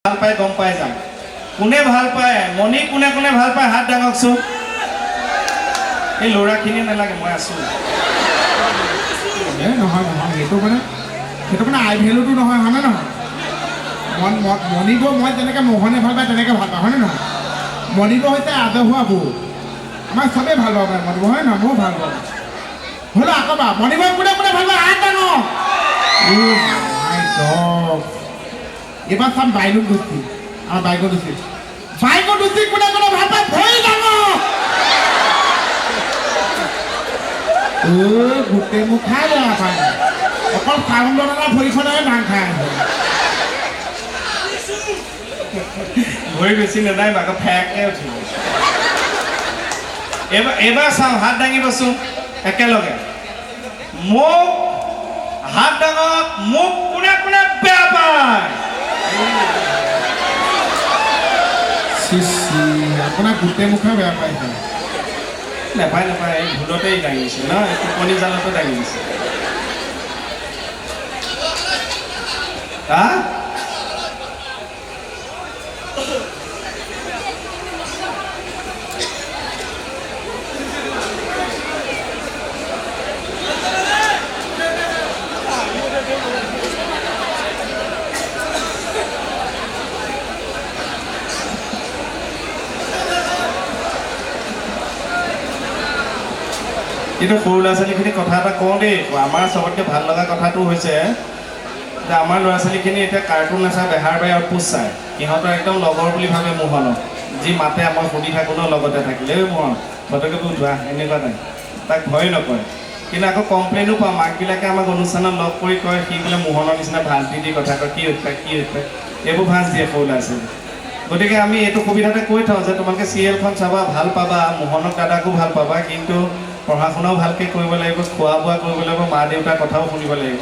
ভাল পায় গম পাই যাম কোনে ভাল পায় মণি কোনে কোনে ভাল পায় হাত দাঙকচোন এই ল'ৰাখিনি নালাগে মই আছো নহয় নহয় সেইটো মানে আই ভেলুটো নহয় হয়নে নহয় মণিব মই যেনেকৈ মোহনে ভাল পায় তেনেকৈ ভাল পাওঁ হয়নে নহয় মণিব হৈছে আদহোৱা বৌ আমাৰ চবেই ভাল পাব পাৰে মণিব হয় নহয় ময়ো ভাল পাওঁ হ'লেও আকৌ বা মণিব কোনে কোনে ভাল পায় হাত দাঙক এইবাৰ চাম বাইলুক দোষী আমাৰ বাইকৰ দোষী কোনে কোনে ভাল পায় ভৰি দাঙক গোটেই মোক খাই বেয়া পায় অকল চাউণ্ডৰ এটা ভৰিখনেৰে ভাং খাই আছে ভৰি বেছি নেদাই আকৌ ফেককৈ উঠিব এইবাৰ চাওঁ হাত দাঙিবচোন একেলগে মোক হাত দাঙক মোক কোনে কোনে বেয়া পায় আপোনাৰ গোটেই মুখে বেয়া পাইছে নাপায় নাপায় এই ভুলতেই দাঙিছে ন টোপনি জালতে দাঙিছে হা কিন্তু সৰু ল'ৰা ছোৱালীখিনি কথা এটা কওঁ দেই আমাৰ চবতকৈ ভাল লগা কথাটো হৈছে যে আমাৰ ল'ৰা ছোৱালীখিনি এতিয়া কাৰ্টুন নাচায় বেহাৰ বাই আৰু পোচ চায় সিহঁতৰ একদম লগৰ বুলি ভাবে মোহনক যি মাতে মই শুনি থাকোঁ ন লগতে থাকিলে এই মোহন ফটকে উঠোৱা এনেকুৱা নাই তাক ভয় নকৰে কিন্তু আকৌ কমপ্লেইনো পাওঁ মাকবিলাকে আমাক অনুষ্ঠানত লগ কৰি কয় সি বোলে মোহনৰ নিচিনা ভালটি দি কথা কয় কি উৎপায় এইবোৰ ভাঁজ দিয়ে সৰু ল'ৰা ছোৱালী গতিকে আমি এইটো সুবিধাতে কৈ থওঁ যে তোমালোকে চিৰিয়েলখন চাবা ভাল পাবা মোহনক দাদাকো ভাল পাবা কিন্তু পঢ়া শুনাও ভালকৈ কৰিব লাগিব খোৱা বোৱা কৰিব লাগিব মা দেউতাৰ কথাও শুনিব লাগিব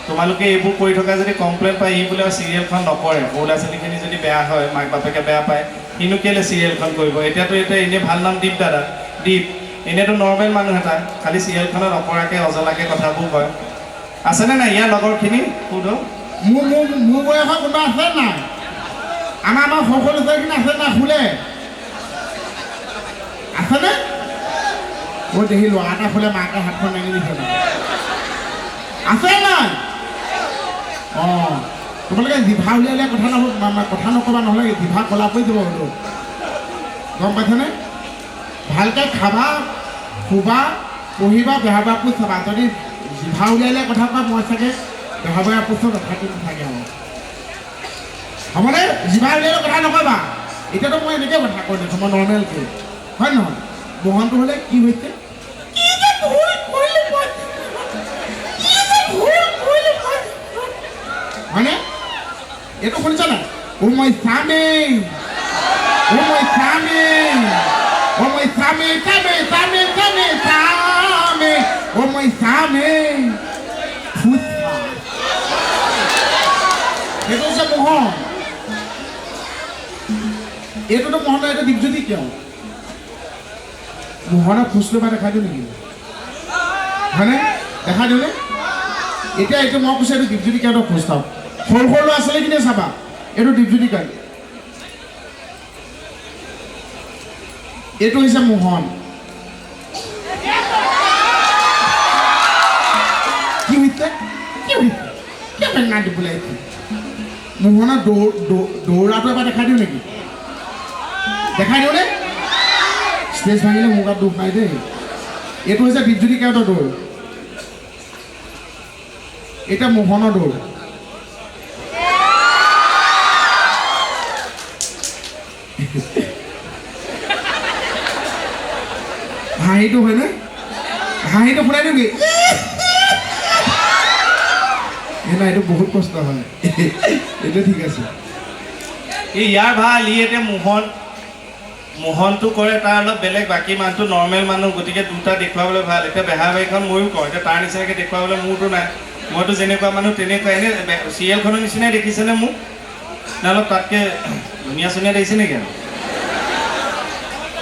তোমালোকে এইবোৰ কৰি থকা যদি কমপ্লেইন পায় ই বোলে চিৰিয়েলখন নকৰে সৰু ল'ৰা ছোৱালীখিনি যদি বেয়া হয় মাক বাপেকে বেয়া পায় সিনো কেলৈ চিৰিয়েলখন কৰিব এতিয়াতো এনেই ভাল নাম দীপ দাদা দীপ এনেইতো নৰ্মেল মানুহ এটা খালি চিৰিয়েলখনত নকৰাকৈ অজলাকৈ কথাবোৰ কয় আছেনে নাই ইয়াৰ লগৰখিনি সুধো মোৰ বয়সৰ কোনোবা আছে নাই আমাৰ সৰু ল'ৰা ছোৱালীখিনি আছে নাই শুলে আছেনে মই দেখি ল'ৰা এটা শুলে মাকে হাতখন দাঙি দিছে আছে নাই অঁ তোমালোকে জিভা উলিয়ালে কথা নক'বা নহ'লে জিভা কলা পৰি যাব সেইটো গম পাইছেনে ভালকৈ খাবা শুবা পঢ়িবা বেহাৰবাৰ পোচ চাবা যদি জিভা উলিয়ালে কথা কোৱা মই চাগে বেহাৰবাৰ পোচত নাথাকি নাথাকে হ'বনে জিভা উলিয়ালে কথা নক'বা এতিয়াতো মই এনেকৈ কথা কৈ দিছোঁ মই নৰ্মেলকৈ হয় নহয় মোহনটো হ'লে কি হৈছে হয়নে এইটো শুনিছা নাই মই স্বামী মই স্বামী মই স্বামী স্বামী স্বামী স্বামী স্বামী মই স্বামী সেইটো হৈছে মোহন এইটোতো মোহনৰ এইটো দীপজ্যোতি কিয় মোহনক খোজ ল'বা দেখাই দিওঁ নেকি হয়নে দেখাই দিওঁনে এতিয়া এইটো মই কৈছোঁ এইটো দীপজ্যোতি কিয়নো খোজ চাওঁ সৰু সৰু ল'ৰা ছোৱালীখিনিয়ে চাবা এইটো দীপজ্যোতি কিয় এইটো হৈছে মোহন কি হৈছে কিয় বেঙা দিবলৈ আহিছে মোহনৰ দৌৰাটো এবাৰ দেখাই দিওঁ নেকি দেখাই দিওঁনে ষ্টেজ ভাঙিলে মোৰ গাত দুখ নাই দেই এইটো হৈছে দীপজ্যোতি কেওটৰ দৌৰ এটা মোহনৰ দৌৰ হাঁহিটো হয়নে হাঁহিটো শুনাই দিবি নাই এইটো বহুত কষ্ট হয় এইটো ঠিক আছে ইয়াৰ ভাল ই এতিয়া মোহনটো কৰে তাৰ অলপ বেলেগ বাকী মানুহটো নৰ্মেল মানুহ গতিকে দুটা দেখুৱাবলৈ ভাল এতিয়া বেহাৰবাৰীখন ময়ো কওঁ এতিয়া তাৰ নিচিনাকৈ দেখুৱাবলৈ মোৰতো নাই মইতো যেনেকুৱা মানুহ তেনেকুৱা এনে চিৰিয়েলখনৰ নিচিনাই দেখিছেনে মোক নে অলপ তাতকৈ ধুনীয়া চুনীয়া দেখিছে নেকি আৰু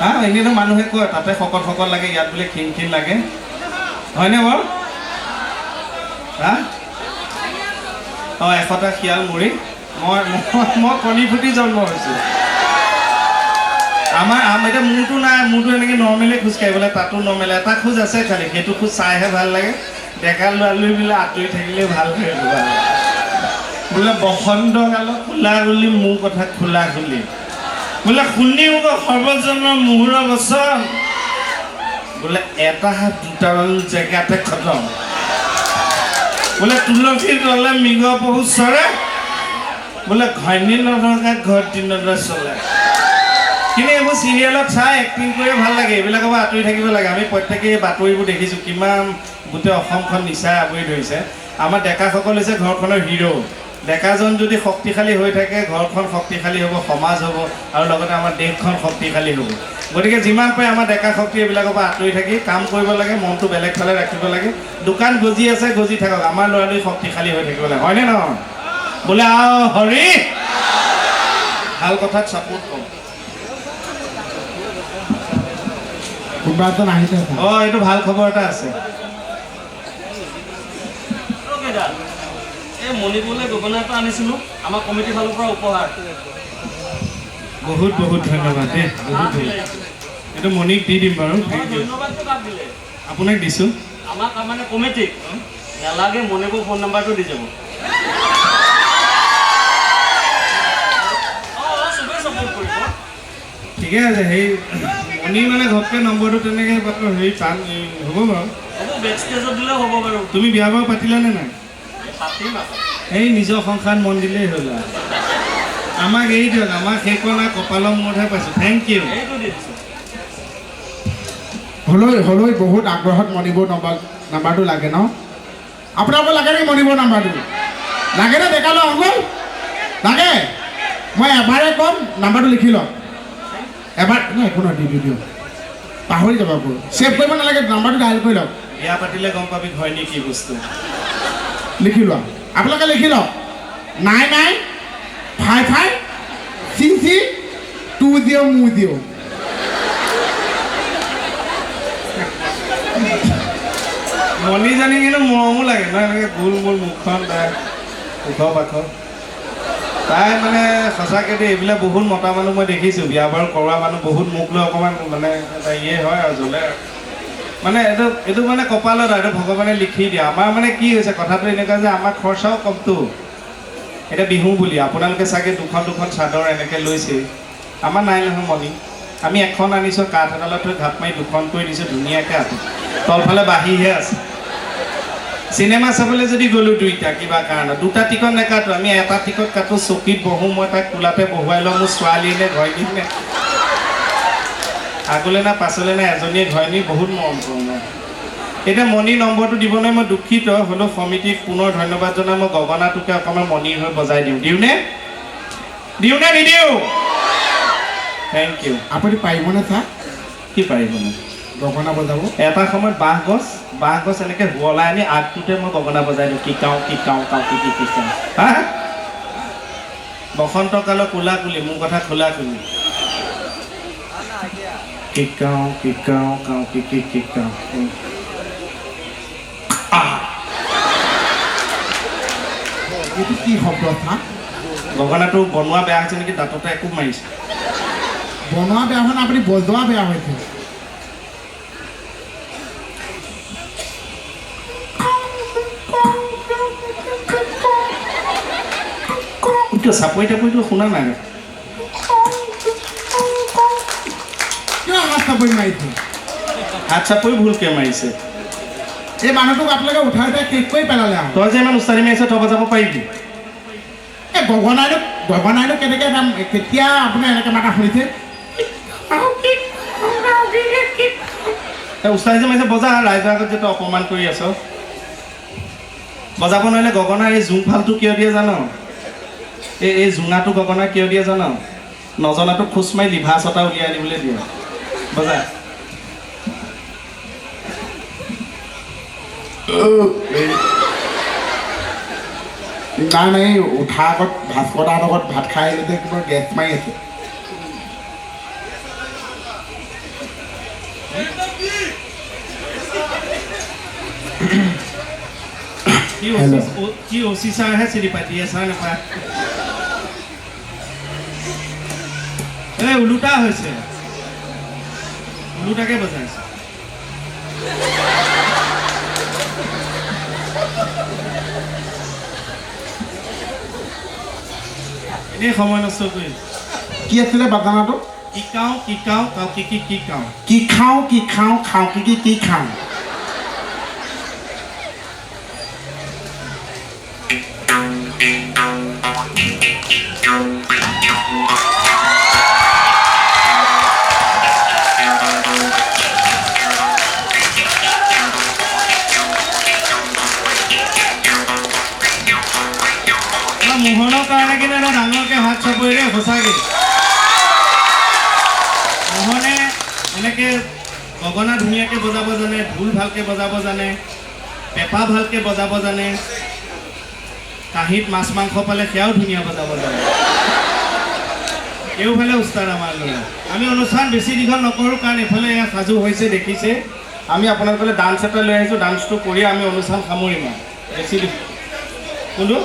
হা এনেইতো মানুহে কয় তাতে শকত লাগে ইয়াত বোলে ক্ষীণ লাগে হয়নে বাৰু হা অঁ 100টা শিয়াল মুড়ি মই কণী ফুটি জন্ম হৈছোঁ আমাৰ এতিয়া মোৰতো নাই মোৰতো এনেকৈ নৰ্মেলি খোজ কাঢ়িবলৈ তাতো নৰ্মেল এটা খোজ আছে খালি সেইটো খোজ চাইহে ভাল লাগে ডেকা ল'ৰা ছোৱালীবিলাক আঁতৰি থাকিলে ভাল লাগে বোলে বসন্ত কালত খোলা খুলি মোৰ কথা খোলা খুলি বোলে শুনি মোক সৰ্বজন্মৰ মুহুৰ বচন বোলে এটা হাত দুটামান জেগাতে খতম বোলে তুলসীৰ তলে মৃগ পহু চৰে বোলে ঘৈণী নথকা ঘৰ দিনতে চলে কিন্তু এইবোৰ চিৰিয়েলত চাই এক্টিং কৰি ভাল লাগে এইবিলাকৰ পৰা আঁতৰি থাকিব লাগে আমি প্ৰত্যেকেই বাতৰিবোৰ দেখিছোঁ কিমান গোটেই অসমখন নিচাই আৱৰি ধৰিছে আমাৰ ডেকাসকল হৈছে ঘৰখনৰ হিৰো ডেকাজন যদি শক্তিশালী হৈ থাকে ঘৰখন শক্তিশালী হ'ব সমাজ হ'ব আৰু লগতে আমাৰ দেশখন শক্তিশালী হ'ব গতিকে যিমান পাৰে আমাৰ ডেকা শক্তি এইবিলাকৰ পৰা আঁতৰি থাকি কাম কৰিব লাগে মনটো বেলেগ ফালে ৰাখিব লাগে দোকান গজি আছে গজি থাকক আমাৰ ল'ৰা ছোৱালী শক্তিশালী হৈ থাকিব লাগে হয়নে নহয় বোলে হৰি ভাল কথাত ছাপোৰ্ট কৰোঁ কোনোবা এজন আহিছে এইটো ভাল খবৰ এটা আছে এই মণিপুৰলৈ গগনা এটা আনিছিলোঁ আমাৰ কমিটিৰ ফালৰ পৰা উপহাৰ বহুত বহুত ধন্যবাদ দেই বহুত এইটো মণিক দি দিম বাৰু ধন্যবাদটো কাক দিলে আপোনাক দিছোঁ আমাক মানে কমিটিক নালাগে মণিপুৰ ফোন নাম্বাৰটো দি যাব চবেই ছাপোৰ্ট কৰিব ঠিকে আছে সেই মণি মানে ঘপকৈ নম্বৰটো তেনেকৈ হেৰি টান হ'ব বাৰু হ'ব বেক ষ্টেজত দিলেও হ'ব বাৰু তুমি বিয়া বাৰু পাতিলানে নাই পাতিম আকৌ এই নিজৰ সংসাৰত মন দিলেই হ'ল আৰু আমাক এৰি দিয়ক আমাক সেইকণ কপালৰ মূৰতহে পাইছোঁ থেংক ইউ এইটো দি দিছোঁ হ'লৈ বহুত আগ্ৰহত মণিপুৰ নাম্বাৰটো লাগে ন আপোনালোকৰ লাগে নেকি মণিপুৰ নাম্বাৰটো লাগে নে ডেকা লওঁ আঙুল লাগে মই এবাৰে ক'ম নাম্বাৰটো লিখি লওক এবাৰ নাই একো নহয় দিয়ক পাহৰি যাব আকৌ ছেভ কৰিব নালাগে নাম্বাৰটো ডাইল কৰি লওক বিয়া পাতিলে গম পাবি ঘৈণী কি বস্তু লিখি লোৱা আপোনালোকে লিখি লওক 9955CC20 মণিজনী কিন্তু মৰমো লাগে ন এনেকৈ গোল মোল মুখখন তাই ওখ পাখ তাই মানে সঁচাকৈ দেই এইবিলাক বহুত মতা মানুহ মই দেখিছোঁ বিয়া বাৰু কৰোৱা মানুহ বহুত মোক লৈ অকণমান মানে এটা ইয়ে হয় আৰু জ্বলে মানে এইটো মানে কপালত আৰু ভগৱানে লিখি দিয়ে আমাৰ মানে কি হৈছে কথাটো এনেকুৱা যে আমাৰ খৰচাও কমটো এতিয়া বিহু বুলি আপোনালোকে চাগে দুখন চাদৰ এনেকৈ লৈছে আমাৰ নাই নহয় মণি আমি এখন আনিছোঁ কাঠ এডালত থৈ ঘাপ মাৰি দুখন কৰি দিছোঁ ধুনীয়াকৈ আছে তলফালে বাঢ়িহে আছে চিনেমা চাবলৈ যদি গ'লোঁ দুইটা কিবা কাৰণত দুটা টিকট নেকাটো আমি এটা টিকট কাটো চকীত বহোঁ মই তাক কোলাতে বহুৱাই লওঁ মোৰ ছোৱালী নে ঘৈণী নে আগলৈ না পাছলৈ না এজনীয়ে ঘৈণী বহুত মৰম কৰোঁ মই এতিয়া মণি নম্বৰটো দিবলৈ মই দুখিত হ'লেও সমিতিক পুনৰ ধন্যবাদ জনাই মই গগনাটোকে অকণমান মণিৰ হৈ বজাই দিওঁনে নিদিওঁ থেংক ইউ আপুনি পাৰিবনে ছাৰ কি পাৰিবনে গগনা বজাব এটা সময়ত বাঁহ গছ এনেকৈ শুৱলাই আনি আগটোতে মই গগনা বজাই দিওঁ কিকাওঁ হা বসন্ত কালৰ কোলা কুলি মোৰ কথা খোলা খুলি কিকাওঁ এইটো কি শব্দ ছাৰ গগনাটো বনোৱা বেয়া হৈছে নেকি দাঁততে একো মাৰিছে বনোৱা বেয়া হোৱা নাই আপুনি বজোৱা বেয়া হৈছে চাপৰি টাপৰিটো শুনা নাই কিয় হাত চাপৰি মাৰিছে হাত চাপৰি ভুলকৈ মাৰিছে এই মানুহটোক আপোনালোকে উঠাই উঠাই শেষ কৰি পেলালে আৰু তই যে ইমান উস্তাদি মাৰিছ তই বজাব পাৰিবি এই গগনাইনো কেনেকৈ কেতিয়া আপুনি এনেকৈ মাতা শুনিছে উস্তাদি যে মাৰিছে বজা ৰাইজৰ আগত যে তই অপমান কৰি আছ বজাব নোৱাৰিলে গগনাৰ এই জোংফালটো কিয় দিয়ে জান এই জোঙাটো গগনা কিয় দিয়ে জান নজনাটো খোজ মাৰি লিভা চটা উলিয়াই দিবলৈ দিয়ে বজা নাই উঠা আগত ভাস্কৰদাৰ লগত ভাত খাই আহিলে যে কিবা গেছ মাৰি আছে কি অচি ছাৰহে চিনি পায় দিয়ে ছাৰ নাপায় এই ওলোটা হৈছে ওলোটাকে বজাইছে এনেই সময় নষ্ট কৰি কি আছিলে বাজানাটো কি কাওঁ কাওঁ কি কাওঁ কি খাওঁ খাওঁ কি খাওঁ মোহনৰ কাৰণে কিন্তু এটা ডাঙৰকৈ হাত চাপৰি দেই সঁচাকৈ মোহনে এনেকৈ গগনা ধুনীয়াকৈ বজাব জানে ঢোল ভালকৈ বজাব জানে পেঁপা ভালকৈ বজাব জানে কাঁহীত মাছ মাংস পালে সেয়াও ধুনীয়া বজাব জানে এইফালে উস্তাদ আমাৰ ল'ৰা আমি অনুষ্ঠান বেছি দীঘল নকৰোঁ কাৰণ এইফালে এয়া সাজু হৈছে দেখিছে আমি আপোনালোকলৈ ডান্স এটা লৈ আহিছোঁ ডান্সটো কৰি আমি অনুষ্ঠান সামৰিম আৰু বেছি কোনটো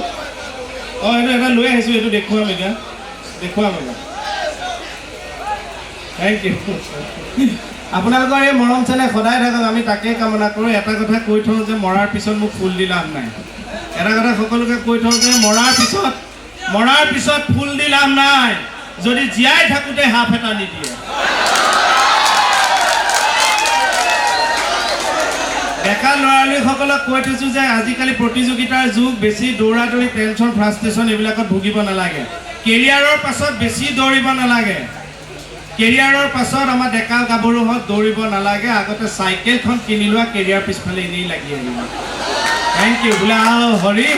অঁ এইটো এটা লৈ আহিছোঁ এইটো দেখুৱাম এতিয়া দেখুৱাম এবাৰ থেংক ইউ আপোনালোকৰ এই মৰম চেনেহ সদায় থাকক আমি তাকেই কামনা কৰোঁ এটা কথা কৈ থওঁ যে মৰাৰ পিছত মোক ফুল দি লাভ নাই এটা কথা সকলোকে কৈ থওঁ যে মৰাৰ পিছত ফুল দি লাভ নাই যদি জীয়াই থাকোঁতে হাফ এটা নিদিয়ে ডেকা ল'ৰালীসকলক কৈ থৈছোঁ যে আজিকালি প্ৰতিযোগিতাৰ যুগ বেছি দৌৰা দৌৰি টেনশ্যন ফ্ৰাষ্ট্ৰেশ্যন এইবিলাকত ভুগিব নালাগে কেৰিয়াৰৰ পাছত বেছি দৌৰিব নালাগে কেৰিয়াৰৰ পাছত আমাৰ ডেকা গাভৰুহঁত দৌৰিব নালাগে আগতে চাইকেলখন কিনি লোৱা কেৰিয়াৰ পিছফালে এনেই লাগি আহিব থেংক ইউ বোলে হৰি